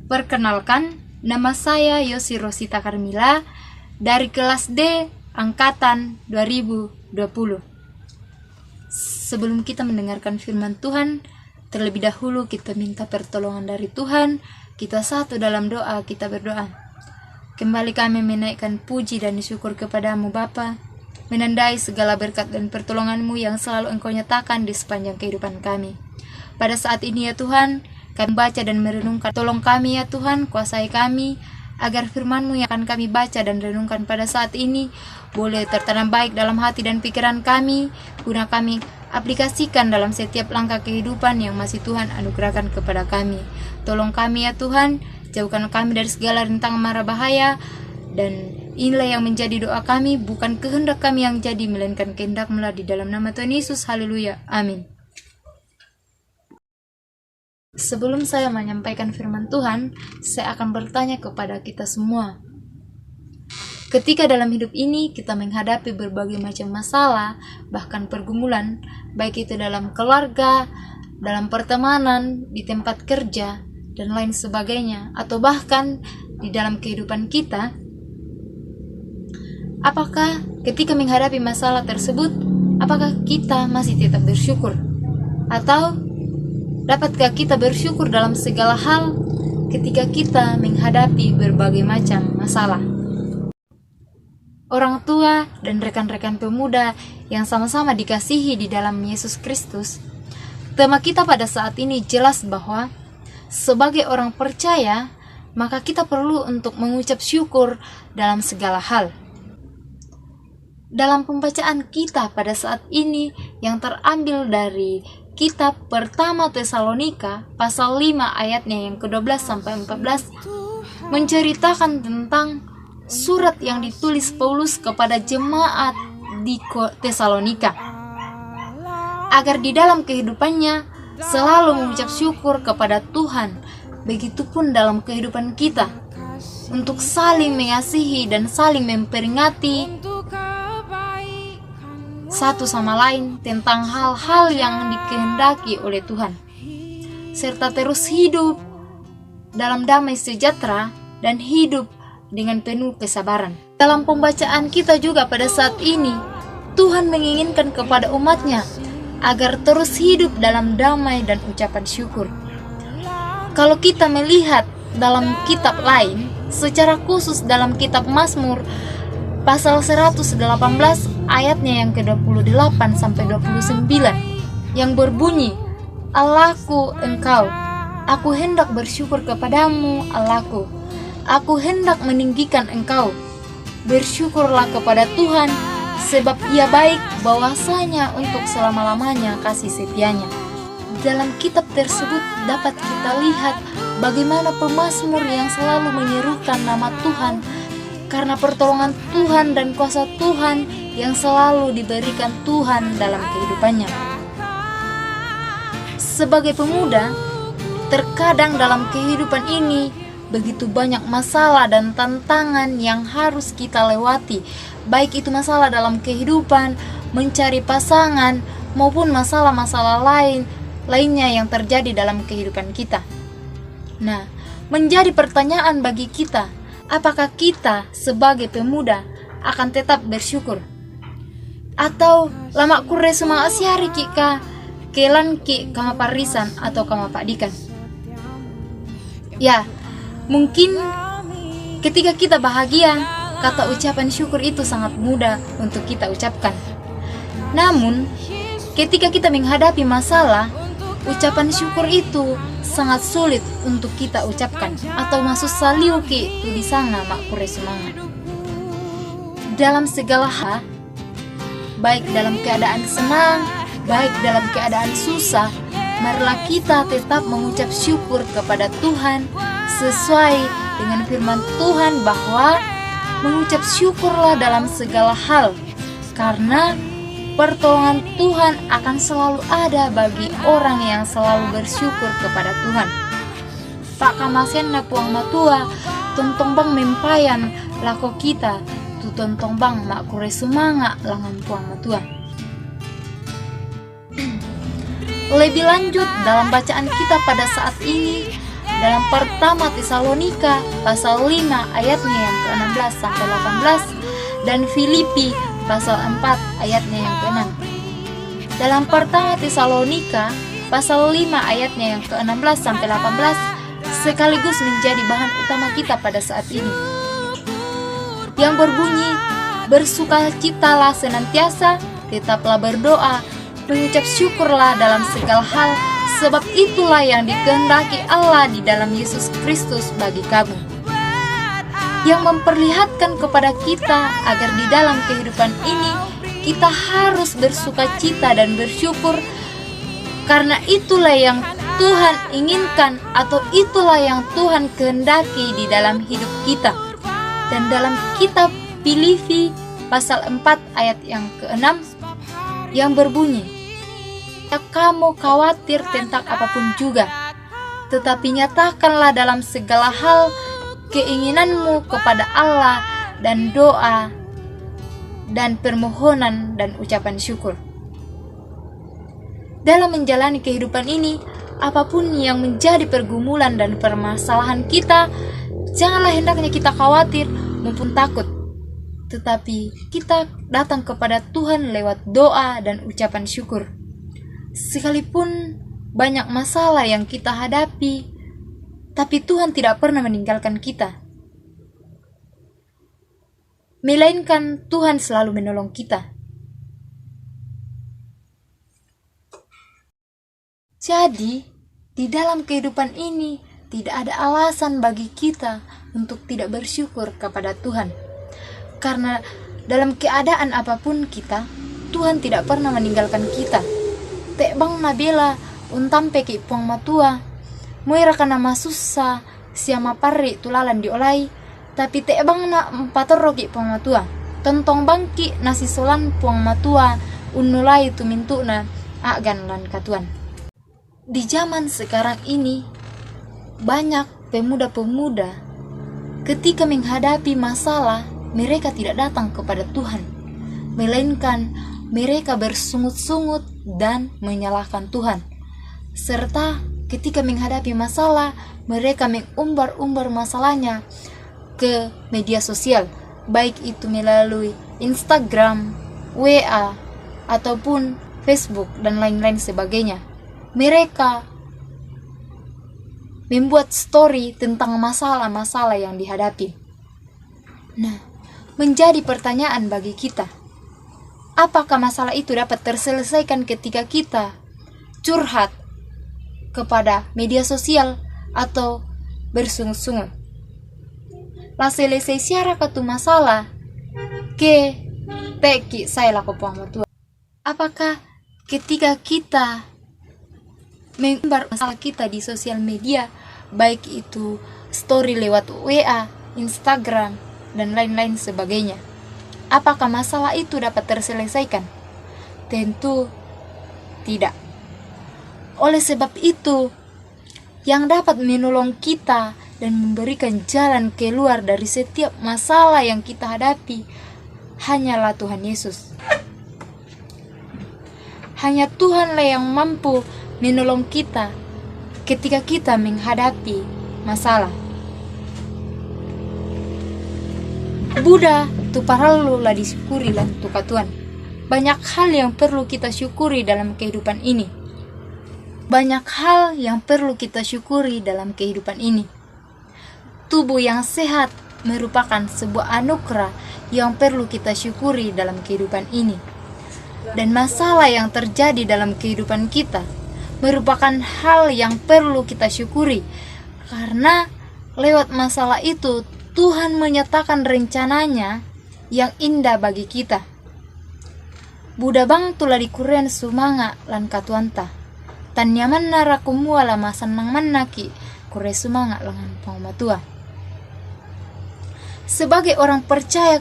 Perkenalkan, nama saya Yosi Rosita Carmila dari kelas D Angkatan 2020. Sebelum kita mendengarkan firman Tuhan, terlebih dahulu kita minta pertolongan dari Tuhan. Kita satu dalam doa, kita berdoa. Kembali kami menaikkan puji dan syukur kepadamu Bapa, menandai segala berkat dan pertolongan-Mu yang selalu Engkau nyatakan di sepanjang kehidupan kami. Pada saat ini ya Tuhan, kami baca dan merenungkan. Tolong kami ya Tuhan, kuasai kami, agar firman-Mu yang akan kami baca dan renungkan pada saat ini boleh tertanam baik dalam hati dan pikiran kami, guna kami aplikasikan dalam setiap langkah kehidupan yang masih Tuhan anugerahkan kepada kami. Tolong kami ya Tuhan, jauhkan kami dari segala rintang mara bahaya, dan inilah yang menjadi doa kami, bukan kehendak kami yang jadi, melainkan kehendak-Mu di dalam nama Tuhan Yesus. Haleluya, amin. Sebelum saya menyampaikan firman Tuhan, saya akan bertanya kepada kita semua. Ketika dalam hidup ini kita menghadapi berbagai macam masalah, bahkan pergumulan, baik itu dalam keluarga, dalam pertemanan, di tempat kerja, dan lain sebagainya, atau bahkan di dalam kehidupan kita, apakah ketika menghadapi masalah tersebut, apakah kita masih tetap bersyukur? Atau dapatkah kita bersyukur dalam segala hal ketika kita menghadapi berbagai macam masalah? Orang tua dan rekan-rekan pemuda yang sama-sama dikasihi di dalam Yesus Kristus, tema kita pada saat ini jelas bahwa sebagai orang percaya, maka kita perlu untuk mengucap syukur dalam segala hal. Dalam pembacaan kita pada saat ini yang terambil dari Kitab Pertama Tesalonika pasal 5 ayatnya yang ke-12 sampai 14 menceritakan tentang surat yang ditulis Paulus kepada jemaat di Tesalonika, agar di dalam kehidupannya selalu mengucap syukur kepada Tuhan. Begitupun dalam kehidupan kita, untuk saling mengasihi dan saling memperingati satu sama lain tentang hal-hal yang dikehendaki oleh Tuhan, serta terus hidup dalam damai sejahtera dan hidup dengan penuh kesabaran. Dalam pembacaan kita juga pada saat ini, Tuhan menginginkan kepada umatnya agar terus hidup dalam damai dan ucapan syukur. Kalau kita melihat dalam kitab lain, secara khusus dalam kitab Mazmur pasal 118 ayatnya yang ke-28 sampai 29 yang berbunyi, Allahku Engkau, aku hendak bersyukur kepadamu, Allahku, aku hendak meninggikan Engkau. Bersyukurlah kepada Tuhan, sebab Ia baik, bahwasanya untuk selama-lamanya kasih setianya. Dalam kitab tersebut dapat kita lihat bagaimana pemazmur yang selalu menyerukan nama Tuhan, karena pertolongan Tuhan dan kuasa Tuhan yang selalu diberikan Tuhan dalam kehidupannya. Sebagai pemuda, terkadang dalam kehidupan ini begitu banyak masalah dan tantangan yang harus kita lewati, baik itu masalah dalam kehidupan, mencari pasangan, maupun masalah-masalah lainnya yang terjadi dalam kehidupan kita. Nah, menjadi pertanyaan bagi kita, apakah kita sebagai pemuda akan tetap bersyukur? Atau lama kure semua asyari kika kelan ki kama parisan atau kama pakdikan? Ya, mungkin ketika kita bahagia, kata ucapan syukur itu sangat mudah untuk kita ucapkan. Namun, ketika kita menghadapi masalah, ucapan syukur itu sangat sulit untuk kita ucapkan, atau masuk saliuki tu di sana makure semangat. Dalam segala hal, baik dalam keadaan senang, baik dalam keadaan susah, marilah kita tetap mengucap syukur kepada Tuhan sesuai dengan firman Tuhan bahwa mengucap syukurlah dalam segala hal, karena pertolongan Tuhan akan selalu ada bagi orang yang selalu bersyukur kepada Tuhan. Pak kamasen na puang matua, tontong bang mempayan lako kita, tu tontong bang makure sumanga langan puang matua. Lebih lanjut dalam bacaan kita pada saat ini, dalam pertama Tesalonika pasal 5 ayatnya yang ke-16 sampai 18 dan Filipi pasal 4 ayatnya yang ke-6. Dalam pertama Tesalonika pasal 5 ayatnya yang ke-16 sampai 18 sekaligus menjadi bahan utama kita pada saat ini, yang berbunyi, bersukacitalah senantiasa, tetaplah berdoa, mengucap syukurlah dalam segala hal, sebab itulah yang dikehendaki Allah di dalam Yesus Kristus bagi kamu. Yang memperlihatkan kepada kita agar di dalam kehidupan ini kita harus bersukacita dan bersyukur, karena itulah yang Tuhan inginkan atau itulah yang Tuhan kehendaki di dalam hidup kita. Dan dalam kitab Filipi pasal 4 ayat yang ke-6 yang berbunyi, kamu khawatir tentang apapun juga, tetapi nyatakanlah dalam segala hal keinginanmu kepada Allah dan doa dan permohonan dan ucapan syukur. Dalam menjalani kehidupan ini, apapun yang menjadi pergumulan dan permasalahan kita, janganlah hendaknya kita khawatir maupun takut, tetapi kita datang kepada Tuhan lewat doa dan ucapan syukur. Sekalipun banyak masalah yang kita hadapi, tapi Tuhan tidak pernah meninggalkan kita, melainkan Tuhan selalu menolong kita. Jadi, di dalam kehidupan ini tidak ada alasan bagi kita untuk tidak bersyukur kepada Tuhan. Karena dalam keadaan apapun kita, Tuhan tidak pernah meninggalkan kita. Tek bang nabela untampe ki puang matua, muira kana masusa siama parri tulalan diolai, tapi tek bang na empatoro ki puang matua. Tontong bangki nasi solan puang matua unulai tumintuna agan lan katuan. Di zaman sekarang ini, banyak pemuda-pemuda ketika menghadapi masalah, mereka tidak datang kepada Tuhan, melainkan mereka bersungut-sungut dan menyalahkan Tuhan. Serta ketika menghadapi masalah, mereka mengumbar-umbar masalahnya ke media sosial, baik itu melalui Instagram, WA, ataupun Facebook, dan lain-lain sebagainya. Mereka membuat story tentang masalah-masalah yang dihadapi. Nah, menjadi pertanyaan bagi kita, apakah masalah itu dapat terselesaikan ketika kita curhat kepada media sosial atau bersungut-sungut? La selesai siara katu masalah ke teki saya laku puang matua. Apakah ketika kita mengumbar masalah kita di sosial media, baik itu story lewat WA, Instagram, dan lain-lain sebagainya, apakah masalah itu dapat terselesaikan? Tentu tidak. Oleh sebab itu, yang dapat menolong kita dan memberikan jalan keluar dari setiap masalah yang kita hadapi hanyalah Tuhan Yesus. Hanya Tuhanlah yang mampu menolong kita ketika kita menghadapi masalah. Buddha tu paralu lah disyukuri lah tu katuan. Banyak hal yang perlu kita syukuri dalam kehidupan ini. Banyak hal yang perlu kita syukuri dalam kehidupan ini. Tubuh yang sehat merupakan sebuah anugerah yang perlu kita syukuri dalam kehidupan ini. Dan masalah yang terjadi dalam kehidupan kita merupakan hal yang perlu kita syukuri, karena lewat masalah itu Tuhan menyatakan rencananya yang indah bagi kita. Buddha bang tula dikuren sumanga lan katuanta, tan nyaman narakumua lama senang manaki kure sumanga langan pangmatua. Sebagai orang percaya,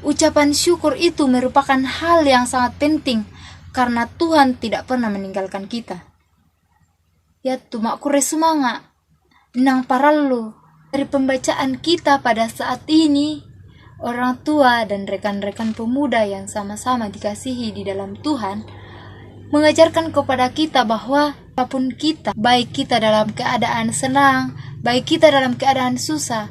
ucapan syukur itu merupakan hal yang sangat penting, karena Tuhan tidak pernah meninggalkan kita. Ya tumak kure sumanga nang paralu. Dari pembacaan kita pada saat ini, orang tua dan rekan-rekan pemuda yang sama-sama dikasihi di dalam Tuhan mengajarkan kepada kita bahwa apapun kita, baik kita dalam keadaan senang baik kita dalam keadaan susah,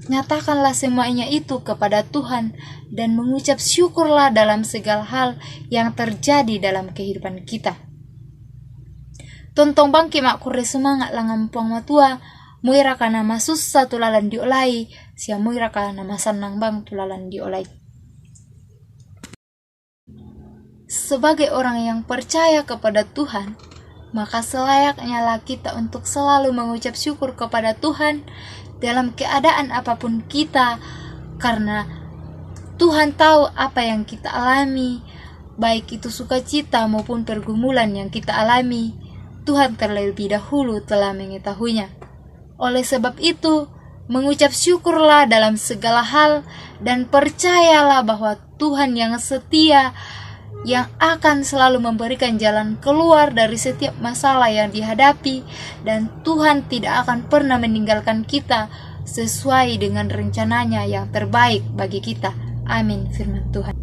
nyatakanlah semuanya itu kepada Tuhan dan mengucap syukurlah dalam segala hal yang terjadi dalam kehidupan kita. Tontong bangki mak kure semangat langan puang matua, muira ka nama susah tulalan diolai, sia muira ka nama sanang bang tulalan diolai. Sebagai orang yang percaya kepada Tuhan, maka selayaknya lah kita untuk selalu mengucap syukur kepada Tuhan dalam keadaan apapun kita, karena Tuhan tahu apa yang kita alami, baik itu sukacita maupun pergumulan yang kita alami. Tuhan terlebih dahulu telah mengetahuinya. Oleh sebab itu, mengucap syukurlah dalam segala hal dan percayalah bahwa Tuhan yang setia, yang akan selalu memberikan jalan keluar dari setiap masalah yang dihadapi, dan Tuhan tidak akan pernah meninggalkan kita sesuai dengan rencananya yang terbaik bagi kita. Amin, firman Tuhan.